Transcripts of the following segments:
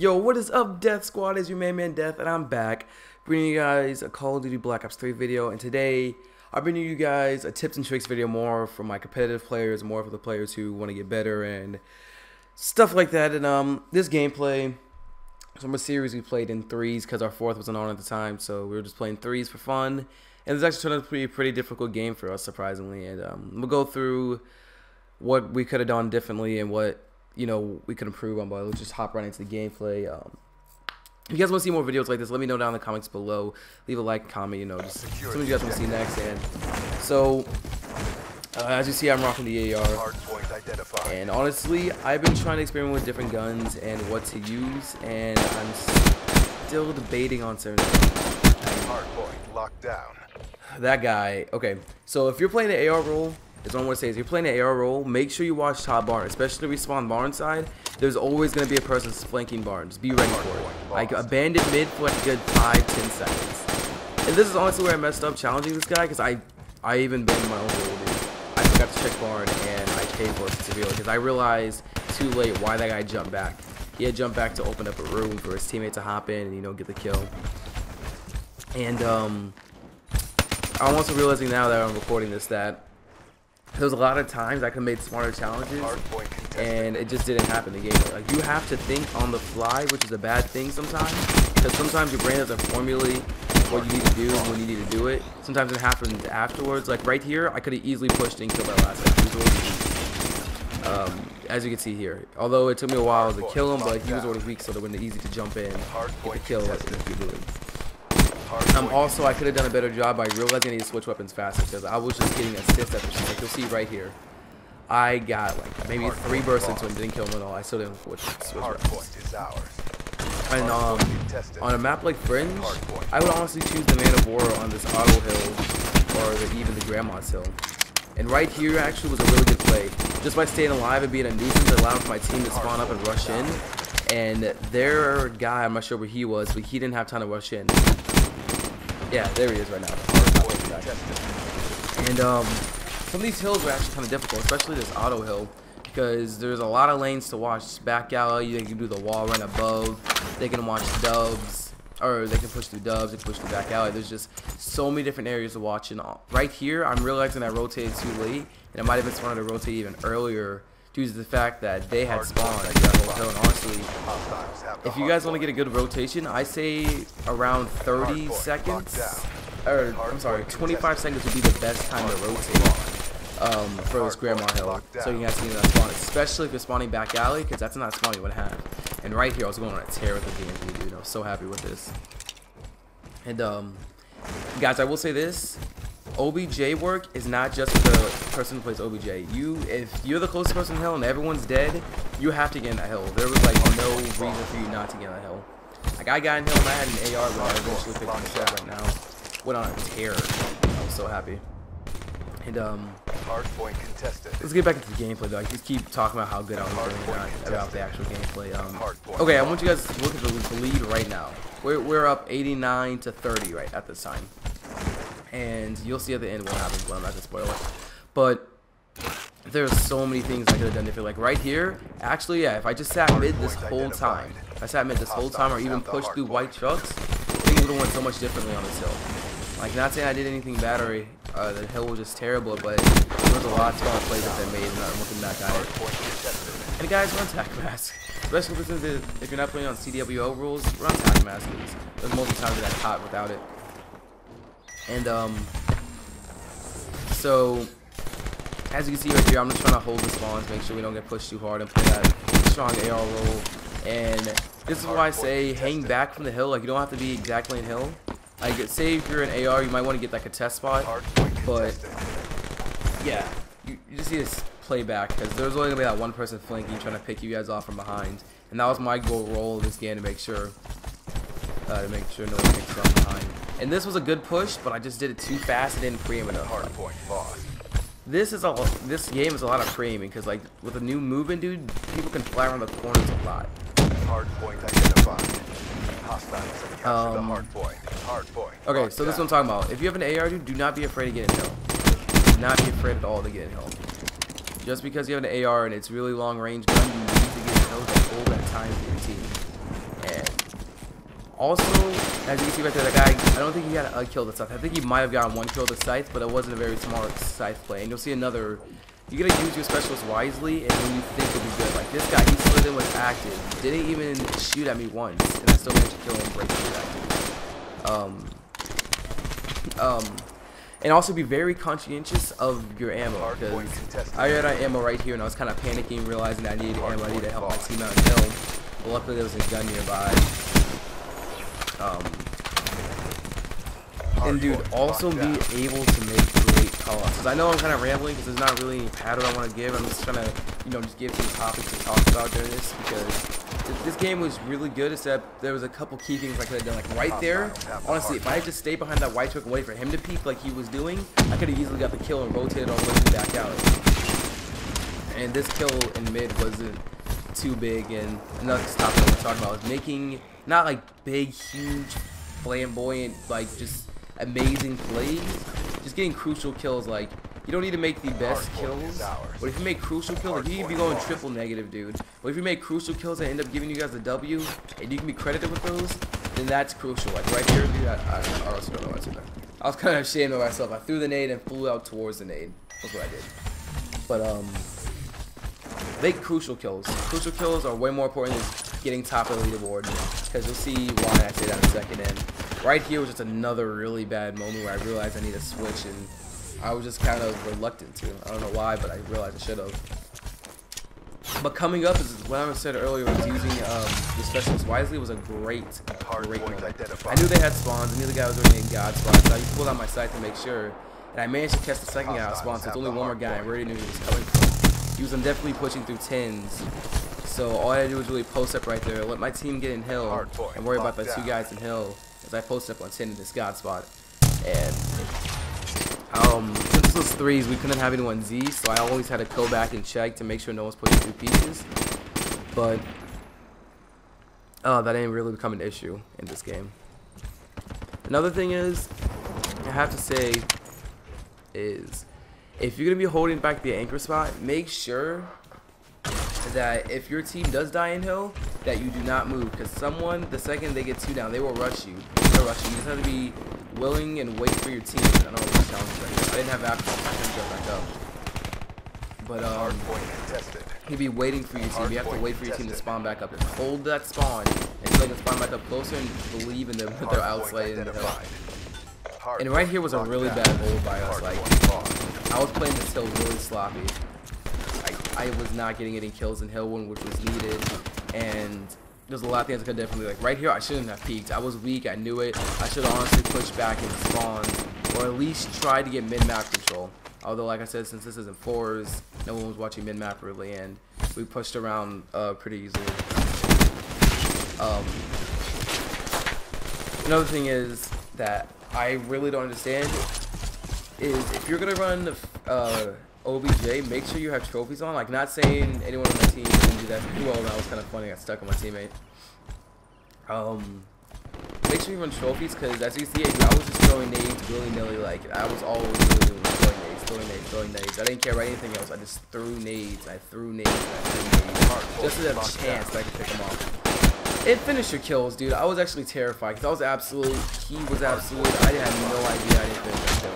Yo, what is up, Death Squad? It's your man Death, and I'm back bringing you guys a Call of Duty Black Ops 3 video. And today, I'm bringing you guys a tips and tricks video, more for my competitive players, more for the players who want to get better and stuff like that. And this gameplay, from a series we played in threes because our fourth wasn't on at the time, so we were just playing threes for fun. And this actually turned out to be a pretty difficult game for us, surprisingly. And we'll go through what we could have done differently and what we could improve on, but we'll just hop right into the gameplay. If you guys want to see more videos like this, let me know down in the comments below. Leave a like, comment, just something you guys want to see next. And so, as you see, I'm rocking the AR. And honestly, I've been trying to experiment with different guns and what to use, and I'm still debating on certain things. Hardpoint locked down. That guy. Okay, so if you're playing the AR role, is what I want to say is, if you're playing the AR role, make sure you watch top barn, especially the respawn barn side. There's always going to be a person flanking barn. Just be ready for it. Like, abandoned mid for like a good 5-10 seconds. And this is honestly where I messed up challenging this guy, because I even abandoned my own role, dude. I forgot to check barn, and I paid for it severely, because I realized too late why that guy jumped back. He had jumped back to open up a room for his teammate to hop in and, get the kill. And, I'm also realizing now that I'm recording this that there's a lot of times I could have made smarter challenges, and it just didn't happen in the game. Like, you have to think on the fly, which is a bad thing sometimes, because sometimes your brain doesn't formulate what you need to do when you need to do it. Sometimes it happens afterwards. Like right here, I could have easily pushed and killed that last guy. As you can see here, although it took me a while to kill him, but he was already weak, so it would have been easy to jump in, get the kill, like you do it. Also, I could have done a better job by realizing I need to switch weapons faster, because I was just getting assists after shit. Like you'll see right here, I got like maybe 3 bursts into him, didn't kill him at all. I still didn't switch weapons. And on a map like Fringe, I would honestly choose the Man of War on this auto hill, or even the Grandma's hill. And right here actually was a really good play. Just by staying alive and being a nuisance, it allowed for my team to spawn up and rush in. And their guy, I'm not sure where he was, but he didn't have time to rush in. Yeah, there he is right now. And some of these hills are actually kind of difficult, especially this auto hill, because there's a lot of lanes to watch. Back alley, they can do the wall run above, they can watch dubs, or they can push through dubs, they can push through back alley. There's just so many different areas to watch. And right here, I'm realizing I rotated too late, and it might have been smarter to rotate even earlier, due to the fact that they had spawned at that whole hill. And honestly, if you guys want to get a good rotation, I say around 30 seconds, or I'm sorry, 25 seconds would be the best time to rotate for this Grandma hill, so you guys see that spawn, especially if you're spawning back alley, because that's not spawning you would have. And right here, I was going on a tear with the game, dude. I was so happy with this. And guys, I will say this. OBJ work is not just for the person who plays OBJ. If you're the closest person in hill and everyone's dead, you have to get in that hill. There was like no reason for you not to get in that hill. Like, I got in hill and I had an AR, but I eventually picked myself right now. Went on a tear. I was so happy. And Hardpoint contested. Let's get back into the gameplay though. I just keep talking about how good I was doing, not about the actual gameplay. Okay, I want you guys to look at the lead right now. We're up 89 to 30 right at this time. And you'll see at the end what happens, but I'm not gonna spoil it. But there's so many things I could have done different. Like right here, actually, yeah, if I just sat mid this whole time, or even pushed through white trucks, things would have went so much differently on this hill. Like, not saying I did anything bad, or the hill was just terrible, but there was a lot of small plays that they made, and I'm looking back at it. And guys, run tac mask. Especially if you're not playing on CWO rules, run tac mask. There's multiple times that I caught without it. And so as you can see right here, I'm just trying to hold the spawns, make sure we don't get pushed too hard, and play that strong AR roll. And this is why I say hang back from the hill. Like, you don't have to be exactly in hill. Like, say if you're an AR, you might want to get like a test spot, but yeah, you just need to play back, because there's only gonna be that one person flanking trying to pick you guys off from behind. And that was my goal role in this game, to make sure no one picks you from behind. And this was a good push, but I just did it too fast and didn't pre-aim enough. This game is a lot of pre-aiming, because like with a new movement, dude, people can fly around the corners a lot. Hardpoint identified. Hostiles have captured the hardpoint. Okay, so this is what I'm talking about. If you have an AR, dude, do not be afraid to get in hill. Do not be afraid at all to get in hill. Just because you have an AR and it's really long range gun, you need to get in hill to hold that time for your team. Also, as you can see right there, that guy, I don't think he had a kill the Scythe. I think he might have gotten one kill the Scythe, but it wasn't a very smart Scythe play. And you'll see another, you gotta use your specialist wisely and when you think it'll be good. Like this guy, he slid in with active, didn't even shoot at me once, and I still managed to kill him and break through active. And also be very conscientious of your ammo, because I had ammo right here and I was kind of panicking, realizing that I needed ammo, I needed to help my team out in hill. But luckily there was a gun nearby. And dude, also be able to make great callouts. Because I know I'm kind of rambling because there's not really any pattern I want to give. I'm just trying to, you know, just give some topics to talk about during this, because this game was really good, except there was a couple key things I could have done. Like right there, honestly, if I had just stayed behind that white truck and waited for him to peek like he was doing, I could have easily got the kill and rotated all the way back out. And this kill in mid wasn't too big. And another topic I want to talk about is making not like big, huge, flamboyant, like just amazing plays, just getting crucial kills. Like you don't need to make the best kills, but if you make crucial kills, like you can be going triple negative, dude. But if you make crucial kills that end up giving you guys a W, and you can be credited with those, then that's crucial. Like right here, dude, I also don't know what to do. I was kind of ashamed of myself. I threw the nade and flew out towards the nade. That's what I did. But make crucial kills. Crucial kills are way more important than getting top of the leaderboard, because you'll see why I say that in a second. And right here was just another really bad moment where I realized I need to switch, and I was just kind of reluctant to. I don't know why, but I realized I should have. But coming up is what I said earlier, was using the specialist wisely was a great moment. I knew they had spawns. I knew the guy was already in God spot, so I pulled out my sight to make sure. And I managed to catch the second guy out of spawn, so it's only one more guy. I already knew he was coming from. He was definitely pushing through 10s. So all I had to do was really post up right there, let my team get in hill, and worry about the two guys in hill as I post up on 10 in this God spot. And since this was 3s, we couldn't have anyone Z, so I always had to go back and check to make sure no one's pushing through pieces. But that ain't really become an issue in this game. Another thing is, I have to say, is if you're gonna be holding back the anchor spot, make sure that if your team does die in hill, that you do not move, because someone, the second they get 2 down, they will rush you. They'll rush you. You just have to be willing and wait for your team. I don't know what challenge right. I didn't have access, so I couldn't go back up. But you'd be waiting for your team. You have to wait for your team to spawn back up. Just hold that spawn until they can spawn back up closer and believe in them that they're outside in the hill. And right here was a really bad hold by us. Like I was playing this hill really sloppy. I was not getting any kills in hill one, which was needed, and there's a lot of things I could definitely, like right here I shouldn't have peeked. I was weak, I knew it. I should honestly push back and spawn, or at least try to get mid-map control. Although like I said, since this isn't 4s, no one was watching mid-map really, and we pushed around pretty easily. Another thing is that I really don't understand is if you're gonna run OBJ, make sure you have trophies on. Like, not saying anyone on my team can do that. Well, that was kind of funny. I got stuck on my teammate. Make sure you run trophies, because as you see, I was just throwing nades willy-nilly. Like, I was always really doing throwing nades. I didn't care about anything else. I just threw nades. I threw nades. Just to have a chance that I could pick them off. It finished your kills, dude. I was actually terrified, because I was absolute. He was absolute. I had no idea I didn't finish that kill.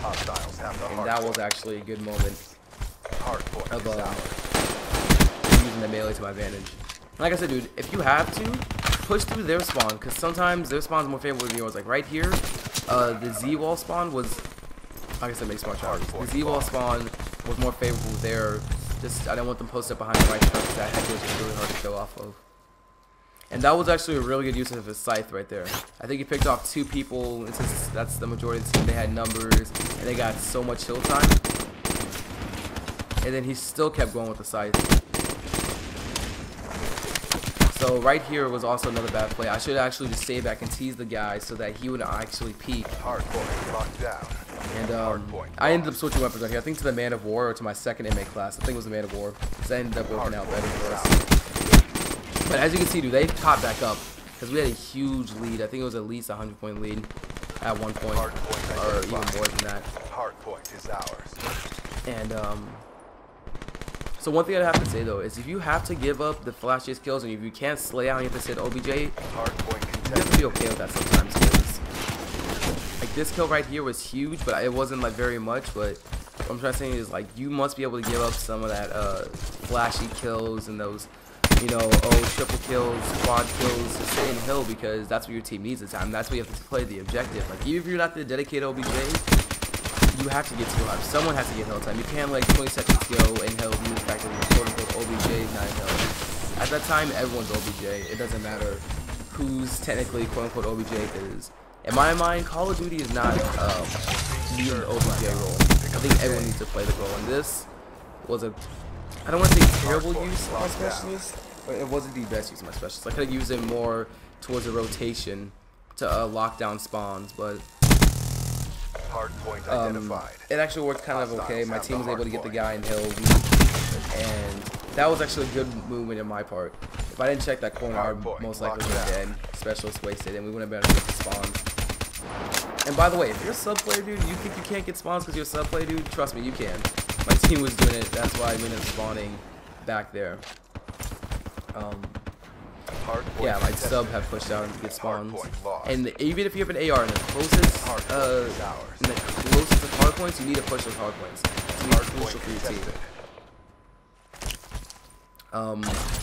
And that was actually a good moment of using the melee to my advantage. Like I said, dude, if you have to, push through their spawn, because sometimes their spawn's more favorable than yours. Like right here, the Z-wall spawn was, like I said, make smart choices. The Z-wall spawn was more favorable there. Just, I didn't want them posted up behind the right truck, because that head was just really hard to kill off of. And that was actually a really good use of his scythe right there. I think he picked off 2 people, and since that's the majority of the team, they had numbers, and they got so much hill time. And then he still kept going with the scythe. So right here was also another bad play. I should actually just stay back and tease the guy so that he would actually peek. And I ended up switching weapons right here. I think to the Man of War or to my second inmate class. I think it was the Man of War, because that ended up working out better for us. But as you can see, dude, they caught back up, because we had a huge lead. I think it was at least a 100-point lead at one point, or even more than that. Hardpoint is ours. And so one thing I have to say though is, if you have to give up the flash chase kills and if you can't slay out and you have to sit OBJ, you have to be okay with that sometimes, because like this kill right here was huge, but it wasn't like very much. But what I'm trying to say is like you must be able to give up some of that flashy kills and those, you know, triple kills, quad kills to sit in hill, because that's what your team needs at the time. That's what you have to play the objective. Like even if you're not the dedicated OBJ, you have to get skill time. Someone has to get hill time. You can't like 20 seconds go in hill due to the fact that you're quote unquote OBJ is not in hill. At that time, everyone's OBJ. It doesn't matter who's technically quote unquote OBJ, because in my mind, Call of Duty is not needing the OBJ role. I think everyone needs to play the role, and this was a, I don't want to say terrible use of my specialist, but it wasn't the best use of my specialist. I could have used it more towards a rotation to lock down spawns, but it actually worked kind of okay. My team was able to get the guy in hill, and that was actually a good movement in my part. If I didn't check that corner, I most likely would have been specialist wasted, and we wouldn't have been able to get the spawns. And by the way, if you're a sub player, dude, you think you can't get spawns because you're a sub player, dude? Trust me, you can. My team was doing it. That's why I ended up spawning back there. Yeah, my sub have pushed out to get spawns. And even if you have an AR in the closest of hard points, you need to push those hard points. It's crucial for your team.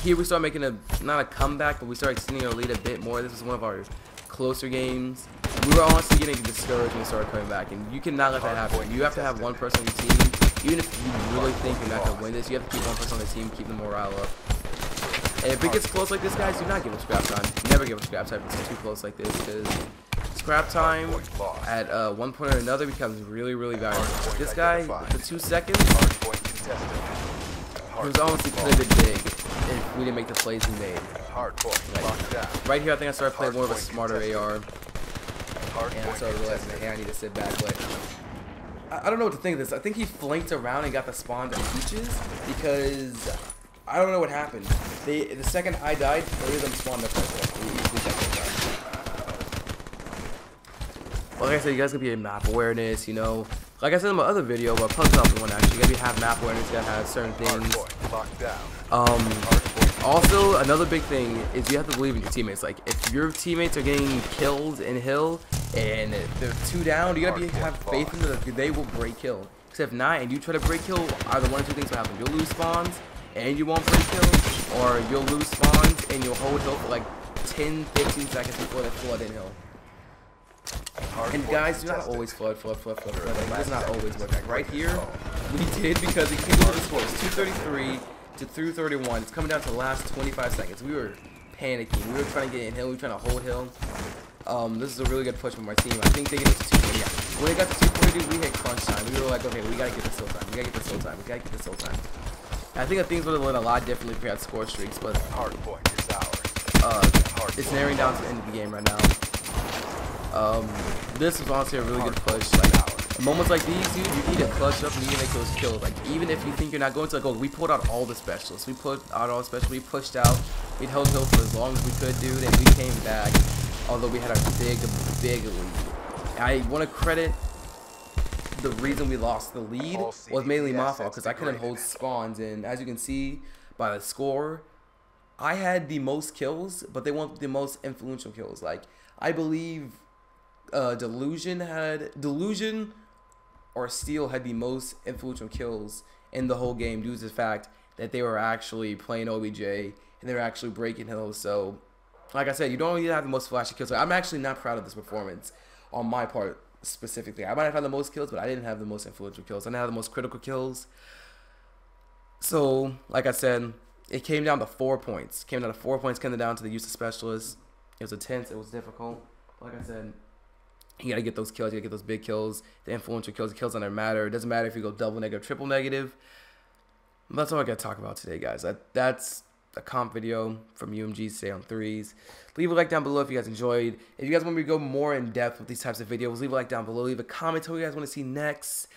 Here we start making not a comeback, but we start extending our lead a bit more. This was one of our closer games. We were honestly getting discouraged when we started coming back, and you cannot let that happen. You have to have one person on your team. Even if you really think you're not going to win this, you have to keep one person on the team, keep the morale up. And if it gets close like this, guys, do not give up scrap time. Never give up scrap time if it's too close like this, because scrap time at one point or another becomes really, really valuable. This guy, the 2 seconds, it was honestly could have been big if we didn't make the plays we made. Like, right here, I think I started playing more of a smarter AR, and I started realizing that, hey, I need to sit back. But I don't know what to think of this. I think he flanked around and got the spawn to Peaches, because I don't know what happened. The second I died, 3 of them spawned up right there. Like I said, you guys gotta be in map awareness, you know. Like I said in my other video, but Punk's off one actually, you gotta have map awareness, you gotta have certain things. Also, another big thing is you have to believe in your teammates. Like, if your teammates are getting killed in hill and they're 2 down, you gotta have faith in them that they will break kill. Because if not, and you try to break kill, either one or 2 things will happen. You'll lose spawns and you won't break kill, or you'll lose spawns and you'll hold hill for like 10-15 seconds before they flood in hill. And guys, do not always flood. Like, it does not always work. Like right here, we did, because it came over the score. It's 233 to 331. It's coming down to the last 25 seconds. We were panicking. We were trying to get in hill. We were trying to hold hill. This is a really good push from our team. I think they get it to 240. Yeah. When it got to 240, we hit crunch time. We were like, okay, we gotta get this hill time. We gotta get this hill time. We gotta get this hill time. And I think that things would have went a lot differently if we had score streaks, but it's narrowing down to the end of the game right now. This was honestly a really good push. Like, moments like these, dude, you need to clutch up and you need to make those kills. Like, even if you think you're not going to, like, oh, we pulled out all the specialists. We put out all the specialists. We pushed out. We held hill for as long as we could, dude, and we came back. Although we had a big lead. I want to credit the reason we lost the lead was mainly my fault, because I couldn't hold spawns. And as you can see by the score, I had the most kills, but they weren't the most influential kills. Like, I believe Delusion or Steel had the most influential kills in the whole game due to the fact that they were actually playing OBJ and they were actually breaking hills. So, like I said, you don't need to have the most flashy kills. Like, I'm actually not proud of this performance on my part specifically. I might have had the most kills, but I didn't have the most influential kills. I didn't have the most critical kills. So, like I said, it came down to 4 points. Came down to the use of specialists. It was intense. It was difficult. Like I said, you gotta get those kills. You gotta get those big kills, the influential kills. The kills don't matter. It doesn't matter if you go double negative, triple negative. That's all I gotta talk about today, guys. That's a comp video from UMG Stay on Threes. Leave a like down below if you guys enjoyed. If you guys want me to go more in depth with these types of videos, leave a like down below. Leave a comment. Tell me what you guys want to see next.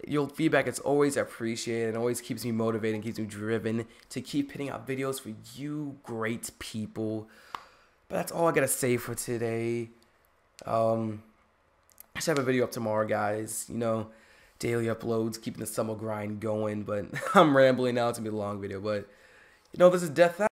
Your feedback is always appreciated and always keeps me motivated and keeps me driven to keep putting out videos for you great people. But that's all I gotta say for today. I should have a video up tomorrow, guys. You know, daily uploads, keeping the summer grind going. But I'm rambling now. It's gonna be a long video. But you know, this is Death Out.